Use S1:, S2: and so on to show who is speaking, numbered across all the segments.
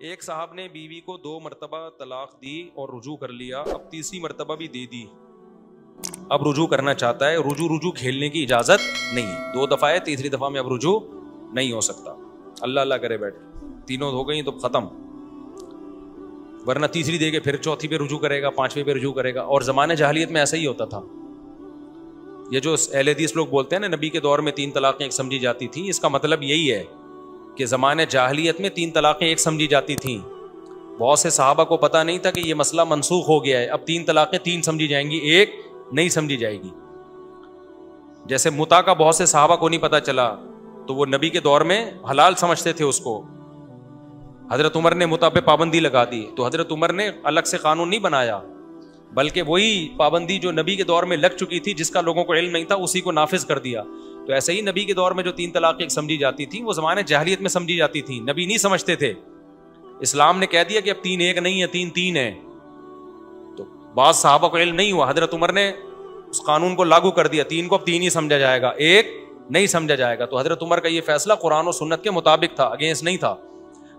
S1: ایک صاحب نے بیوی کو 2 مرتبہ طلاق دی اور رجوع کر لیا، اب تیسری مرتبہ بھی دے دی، اب رجوع کرنا چاہتا ہے۔ رجوع کھیلنے کی اجازت نہیں، 2 دفعہ ہے، تیسری دفعہ میں اب رجوع نہیں ہو سکتا۔ اللہ اللہ کرے بیٹھ، تینوں ہو گئی تو ختم، ورنہ تیسری دے کے پھر چوتھی پہ رجوع کرے گا، 5ویں پہ رجوع کرے گا۔ اور زمانے جاہلیت میں ایسا ہی ہوتا تھا۔ یہ جو اہل حدیث لوگ بولتے ہیں نا نبی کے دور میں 3 طلاقیں ایک سمجھی جاتی تھیں، اس کا مطلب یہی ہے کہ زمانے جاہلیت میں 3 طلاقیں ایک سمجھی جاتی تھیں۔ بہت سے صحابہ کو پتہ نہیں تھا کہ یہ مسئلہ منسوخ ہو گیا ہے، اب 3 طلاقیں 3 سمجھی جائیں گی، ایک نہیں سمجھی جائے گی۔ جیسے متع کا بہت سے صحابہ کو نہیں پتہ چلا تو وہ نبی کے دور میں حلال سمجھتے تھے اس کو۔ حضرت عمر نے متع پہ پابندی لگا دی تو حضرت عمر نے الگ سے قانون نہیں بنایا، بلکہ وہی پابندی جو نبی کے دور میں لگ چکی تھی، جس کا لوگوں کو علم نہیں تھا، اسی کو نافذ کر دیا۔ تو ایسے ہی نبی کے دور میں جو 3 طلاقیں ایک سمجھی جاتی تھیں، وہ زمانے جاہلیت میں سمجھی جاتی تھیں، نبی نہیں سمجھتے تھے۔ اسلام نے کہہ دیا کہ اب 3 ایک نہیں ہے، 3 3 ہے۔ تو بعض صحابہ کو علم نہیں ہوا، حضرت عمر نے اس قانون کو لاگو کر دیا، 3 کو اب 3 ہی سمجھا جائے گا، ایک نہیں سمجھا جائے گا۔ تو حضرت عمر کا یہ فیصلہ قرآن و سنت کے مطابق تھا، اگینسٹ نہیں تھا۔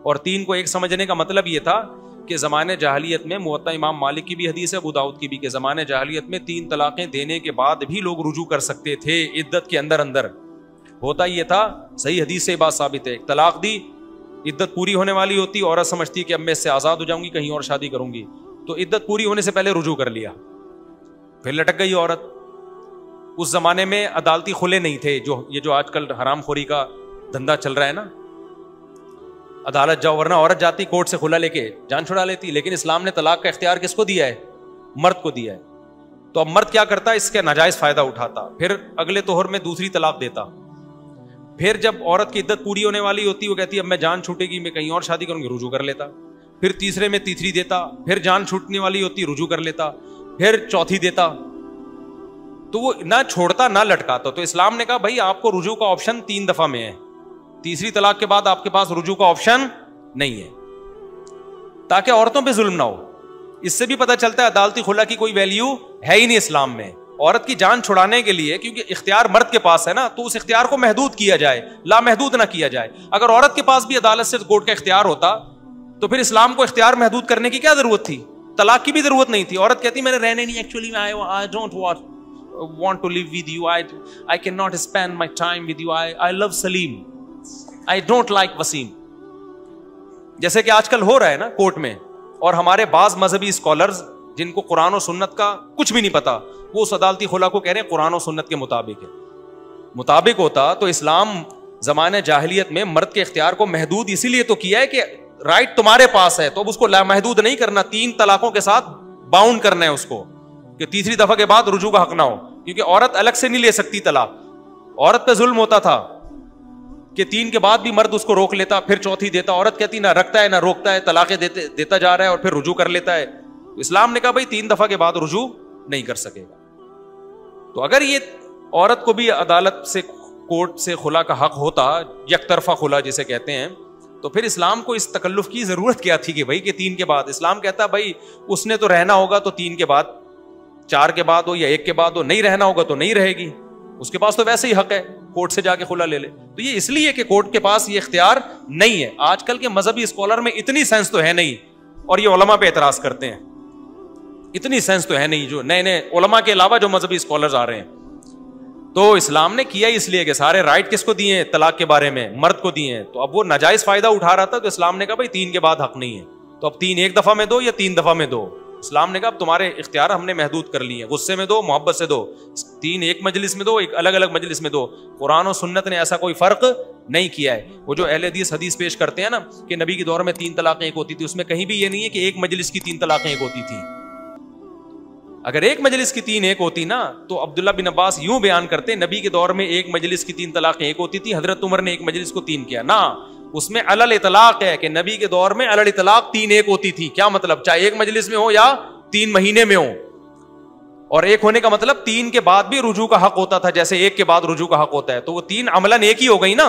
S1: اور 3 کو ایک سمجھنے کا مطلب یہ تھا کہ زمانے جاہلیت میں، موطا امام مالک کی بھی حدیث ہے، ابو داؤد کی بھی، کہ زمانے جاہلیت میں 3 طلاقیں دینے کے بعد بھی لوگ رجوع کر سکتے تھے عدت کے اندر۔ ہوتا یہ تھا، صحیح حدیث سے بات ثابت ہے، طلاق دی، عدت پوری ہونے والی ہوتی، عورت سمجھتی کہ اب میں اس سے آزاد ہو جاؤں گی، کہیں اور شادی کروں گی، تو عدت پوری ہونے سے پہلے رجوع کر لیا، پھر لٹک گئی عورت۔ اس زمانے میں عدالتی خلے نہیں تھے، یہ جو آج کل حرام خوری کا دھندا چل رہا ہے نا، عدالت جاؤ، ورنہ عورت جاتی کورٹ سے خلا لے کے جان چھڑا لیتی۔ لیکن اسلام نے طلاق کا اختیار کس کو دیا ہے؟ مرد کو دیا ہے۔ تو اب مرد کیا کرتا ہے؟ اس کا ناجائز فائدہ اٹھاتا، پھر اگلے طہر میں دوسری طلاق دیتا۔ پھر جب عورت کی عدت پوری ہونے والی ہوتی، وہ کہتی اب میں جان چھوٹے گی، میں کہیں اور شادی کروں گی، رجوع کر لیتا۔ پھر تیسرے میں تیسری دیتا، پھر جان چھوٹنے والی ہوتی، رجوع کر لیتا، پھر چوتھی دیتا۔ تو وہ نہ چھوڑتا نہ لٹکاتا۔ تو اسلام نے کہا بھائی آپ کو رجوع کا آپشن 3 دفعہ میں ہے، تیسری طلاق کے بعد آپ کے پاس رجوع کا آپشن نہیں ہے، تاکہ عورتوں پہ ظلم نہ ہو۔ اس سے بھی پتہ چلتا ہے عدالتی خلا کی کوئی ویلیو ہے ہی نہیں اسلام میں۔ عورت کی جان چھڑانے کے لیے، کیونکہ اختیار مرد کے پاس ہے نا، تو اس اختیار کو محدود کیا جائے، لامحدود نہ کیا جائے۔ اگر عورت کے پاس بھی عدالت سے کورٹ کا اختیار ہوتا تو پھر اسلام کو اختیار محدود کرنے کی کیا ضرورت تھی؟ طلاق کی بھی ضرورت نہیں تھی۔ عورت کہتی میں نے رہنے نہیں، actually I don't want to live with you, I cannot spend my time with you, I love Salim, I don't like Wasim۔ جیسے کہ آج کل ہو رہا ہے نا کورٹ میں، اور ہمارے بعض مذہبی اسکالرز جن کو قرآن و سنت کا کچھ بھی نہیں پتا، وہ اس عدالتی خلا کو کہہ رہے ہیں قرآن و سنت کے مطابق ہے۔ مطابق ہوتا تو اسلام زمانے جاہلیت میں مرد کے اختیار کو محدود اسی لیے تو کیا ہے کہ رائٹ تمہارے پاس ہے، تو اب اس کو لامحدود نہیں کرنا، 3 طلاقوں کے ساتھ باؤنڈ کرنا ہے اس کو، کہ تیسری دفعہ کے بعد رجوع کا حق نہ ہو، کیونکہ عورت الگ سے نہیں لے سکتی طلاق۔ عورت پہ ظلم ہوتا تھا کہ 3 کے بعد بھی مرد اس کو روک لیتا، پھر چوتھی دیتا، عورت کہتی نہ رکھتا ہے نہ روکتا ہے، طلاقیں دیتا جا رہا ہے اور پھر رجوع کر لیتا ہے۔ اسلام نے کہا بھائی 3 دفعہ کے بعد رجوع نہیں کر سکے گا۔ تو اگر یہ عورت کو بھی عدالت سے، کورٹ سے خلا کا حق ہوتا، یک طرفہ خلا جسے کہتے ہیں، تو پھر اسلام کو اس تکلف کی ضرورت کیا تھی کہ بھائی کہ 3 کے بعد؟ اسلام کہتا بھائی اس نے تو رہنا ہوگا تو 3 کے بعد، 4 کے بعد ہو یا 1 کے بعد ہو، نہیں رہنا ہوگا تو نہیں رہے گی، اس کے پاس تو ویسے ہی حق ہے کورٹ سے جا کے خلا لے لے۔ تو یہ اس لیے کہ کورٹ کے پاس یہ اختیار نہیں ہے۔ آج کل کے مذہبی اسکالر میں اتنی سینس تو ہے نہیں، اور یہ علماء پہ اعتراض کرتے ہیں، اتنی سینس تو ہے نہیں، جو نئے علماء کے علاوہ جو مذہبی اسکالرز آ رہے ہیں۔ تو اسلام نے کیا اس لیے کہ سارے رائٹ کس کو دیے ہیں طلاق کے بارے میں؟ مرد کو دیے ہیں۔ تو اب وہ ناجائز فائدہ اٹھا رہا تھا، تو اسلام نے کہا بھائی 3 کے بعد حق نہیں ہے، تو اب 3 ایک دفعہ میں دو یا 3 دفعہ میں دو۔ اسلام نے کہا اب تمہارے اختیار ہم نے محدود کر لیے ہیں، غصے میں دو، محبت سے دو، 3 ایک مجلس میں دو، ایک الگ الگ مجلس میں دو۔ قرآن و سنت نے ایسا کوئی فرق نہیں کیا ہے۔ وہ جو اہل حدیث پیش کرتے ہیں نا کہ نبی کے دور میں 3 طلاقیں ایک ہوتی تھی، اس میں کہیں بھی یہ نہیں ہے کہ ایک مجلس کی 3 طلاقیں ایک ہوتی تھی۔ اگر ایک مجلس کی 3 ایک ہوتی نا، تو عبداللہ بن عباس یوں بیان کرتے نبی کے دور میں ایک مجلس کی 3 طلاقیں ایک ہوتی تھی، حضرت عمر نے ایک مجلس کو 3 کیا نا۔ اس میں علل اطلاق ہے کہ نبی کے دور میں علل اطلاق 3 ایک ہوتی تھی۔ کیا مطلب؟ چاہے ایک مجلس میں ہو یا 3 مہینے میں ہو۔ اور ایک ہونے کا مطلب 3 کے بعد بھی رجوع کا حق ہوتا تھا، جیسے 1 کے بعد رجوع کا حق ہوتا ہے۔ تو وہ 3 عملاً ایک ہی ہو گئی نا،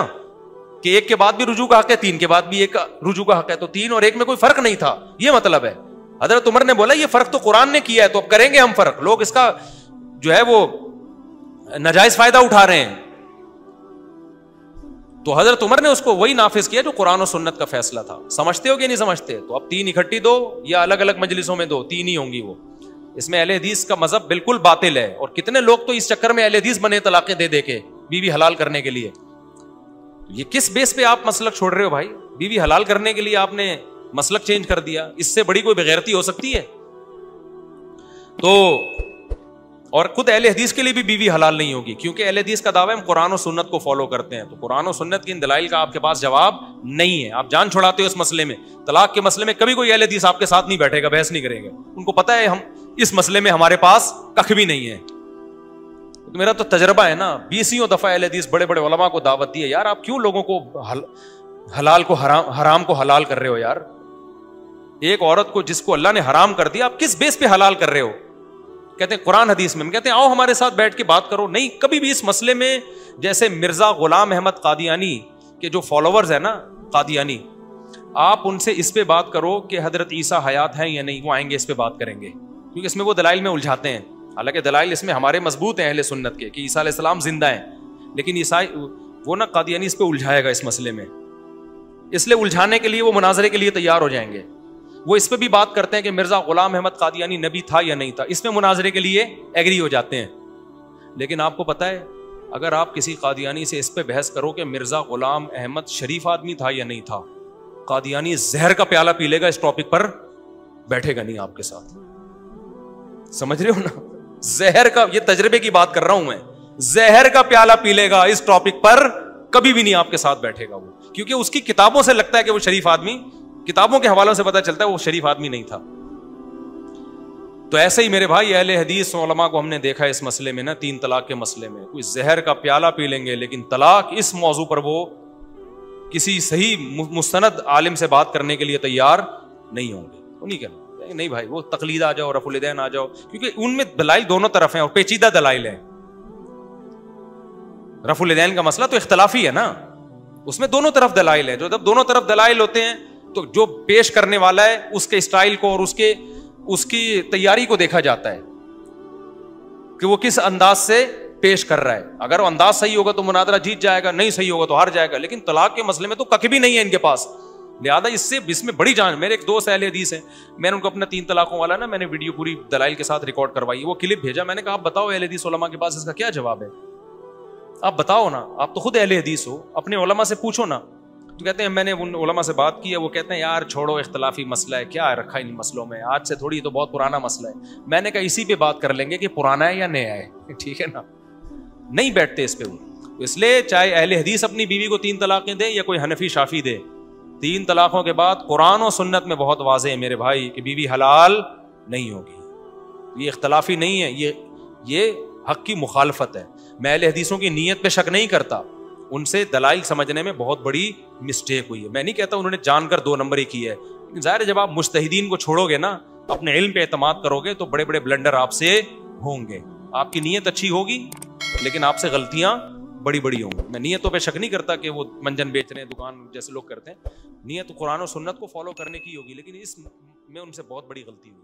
S1: کہ 1 کے بعد بھی رجوع کا حق ہے، 3 کے بعد بھی ایک رجوع کا حق ہے۔ تو 3 اور 1 میں کوئی فرق نہیں تھا، یہ مطلب ہے۔ حضرت عمر نے بولا یہ فرق تو قرآن نے کیا ہے، تو اب کریں گے ہم فرق۔ لوگ اس کا جو ہے وہ ناجائز فائدہ اٹھا رہے ہیں۔ تو حضرت عمر نے اس کو وہی نافذ کیا جو قرآن و سنت کا فیصلہ تھا. سمجھتے ہو کہ نہیں سمجھتے؟ تو اب 3 اکٹھی دو یا الگ الگ مجلسوں میں دو, 3 ہی ہوں گی وہ. اس میں اہل حدیث کا مذہب بالکل باطل ہے, اور کتنے لوگ تو اس چکر میں اہل حدیث بنے طلاقیں دے دے کے بیوی حلال کرنے کے لیے. یہ کس بیس پہ آپ مسلک چھوڑ رہے ہو بھائی؟ بیوی حلال کرنے کے لیے آپ نے مسلک چینج کر دیا, اس سے بڑی کوئی بغیرتی ہو سکتی ہے؟ تو اور خود اہل حدیث کے لیے بھی بیوی حلال نہیں ہوگی, کیونکہ اہل حدیث کا دعویٰ ہے ہم قرآن و سنت کو فالو کرتے ہیں. تو قرآن و سنت کی ان دلائل کا آپ کے پاس جواب نہیں ہے, آپ جان چھڑاتے ہو اس مسئلے میں. طلاق کے مسئلے میں کبھی کوئی اہل حدیث آپ کے ساتھ نہیں بیٹھے گا, بحث نہیں کرے گا. ان کو پتا ہے ہم اس مسئلے میں ہمارے پاس کخ بھی نہیں ہے. میرا تو تجربہ ہے نا, 20 دفعہ اہل حدیث بڑے بڑے علماء کو دعوت دی ہے. یار آپ کیوں لوگوں کو حلال کو حرام کو حلال کر رہے ہو یار؟ ایک عورت کو جس کو اللہ نے حرام کر دیا آپ کس بیس پہ حلال کر رہے ہو؟ کہتے ہیں قرآن حدیث میں. ہم کہتے ہیں آؤ ہمارے ساتھ بیٹھ کے بات کرو. نہیں, کبھی بھی اس مسئلے میں جیسے مرزا غلام احمد قادیانی کے جو فالوورز ہیں نا قادیانی, آپ ان سے اس پہ بات کرو کہ حضرت عیسیٰ حیات ہیں یا نہیں, وہ آئیں گے اس پہ بات کریں گے, کیونکہ اس میں وہ دلائل میں الجھاتے ہیں. حالانکہ دلائل اس میں ہمارے مضبوط ہیں اہل سنت کے کہ عیسیٰ علیہ السلام زندہ ہیں, لیکن عیسائی وہ نا قادیانی اس پہ الجھائے گا اس مسئلے میں. اس لیے الجھانے کے لیے وہ مناظرے کے لیے تیار ہو جائیں گے. وہ اس پہ بھی بات کرتے ہیں کہ مرزا غلام احمد قادیانی نبی تھا یا نہیں تھا, اس میں مناظرے کے لیے ایگری ہو جاتے ہیں. لیکن آپ کو پتا ہے اگر آپ کسی قادیانی سے اس پہ بحث کرو کہ مرزا غلام احمد شریف آدمی تھا یا نہیں تھا, قادیانی زہر کا پیالہ پی لے گا, اس ٹاپک پر بیٹھے گا نہیں آپ کے ساتھ. سمجھ رہے ہو نا؟ زہر کا, یہ تجربے کی بات کر رہا ہوں میں, زہر کا پیالہ پی لے گا, اس ٹاپک پر کبھی بھی نہیں آپ کے ساتھ بیٹھے گا وہ, کیونکہ اس کی کتابوں سے لگتا ہے کہ وہ شریف آدمی, کتابوں کے حوالوں سے پتا چلتا ہے وہ شریف آدمی نہیں تھا. تو ایسے ہی میرے بھائی اہل حدیث علماء کو ہم نے دیکھا ہے اس مسئلے میں نا, 3 طلاق کے مسئلے میں کوئی زہر کا پیالہ پی لیں گے, لیکن طلاق اس موضوع پر وہ کسی صحیح مستند عالم سے بات کرنے کے لیے تیار نہیں ہوں گے. وہ نہیں کہنا نہیں بھائی وہ تقلید آ جاؤ, رفع الیدین آ جاؤ, کیونکہ ان میں دلائل دونوں طرف ہیں اور پیچیدہ دلائل ہیں. رفع الیدین کا مسئلہ تو اختلافی ہے نا, اس میں دونوں طرف دلائل ہے. جو جب دونوں طرف دلائل ہوتے ہیں تو جو پیش کرنے والا ہے اس کے اسٹائل کو اور اس کی تیاری کو دیکھا جاتا ہے کہ وہ کس انداز سے پیش کر رہا ہے. اگر وہ انداز صحیح ہوگا تو مناظرہ جیت جائے گا, نہیں صحیح ہوگا تو ہار جائے گا. لیکن طلاق کے مسئلے میں تو کخ بھی نہیں ہے ان کے پاس, لہٰذا اس میں بڑی جان. میرے ایک دوست اہل حدیث ہیں, میں نے ان کو اپنا 3 طلاقوں والا نا, میں نے ویڈیو پوری دلائل کے ساتھ ریکارڈ کروائی, وہ کلپ بھیجا. میں نے کہا آپ بتاؤ اہل حدیث علماء کے پاس اس کا کیا جواب ہے, آپ بتاؤ نا, آپ تو خود اہل حدیث ہو, اپنے علماء سے پوچھو نا. تو کہتے ہیں میں نے ان علماء سے بات کی ہے, وہ کہتے ہیں یار چھوڑو اختلافی مسئلہ ہے, کیا رکھا ان مسئلوں میں, آج سے تھوڑی, تو بہت پرانا مسئلہ ہے. میں نے کہا اسی پہ بات کر لیں گے کہ پرانا ہے یا نیا ہے, ٹھیک ہے نا. نہیں بیٹھتے اس پہ وہ. اس لیے چاہے اہل حدیث اپنی بیوی کو 3 طلاقیں دے یا کوئی حنفی شافی دے, 3 طلاقوں کے بعد قرآن و سنت میں بہت واضح ہے میرے بھائی کہ بیوی حلال نہیں ہوگی. یہ اختلافی نہیں ہے, یہ حق کی مخالفت ہے. میں اہل حدیثوں کی نیت پہ شک نہیں کرتا, ان سے دلائل سمجھنے میں بہت بڑی مسٹیک ہوئی ہے. میں نہیں کہتا انہوں نے جان کر 2 نمبر ہی کی ہے, ظاہر ہے جب آپ مجتہدین کو چھوڑو گے نا, اپنے علم پہ اعتماد کرو گے تو بڑے بڑے بلنڈر آپ سے ہوں گے. آپ کی نیت اچھی ہوگی لیکن آپ سے غلطیاں بڑی بڑی ہوں گی. میں نیتوں پہ شک نہیں کرتا کہ وہ منجن بیچ رہے ہیں, دکان جیسے لوگ کرتے ہیں. نیت قرآن و سنت کو فالو کرنے کی ہوگی, لیکن اس میں ان سے بہت بڑی غلطی ہوئی.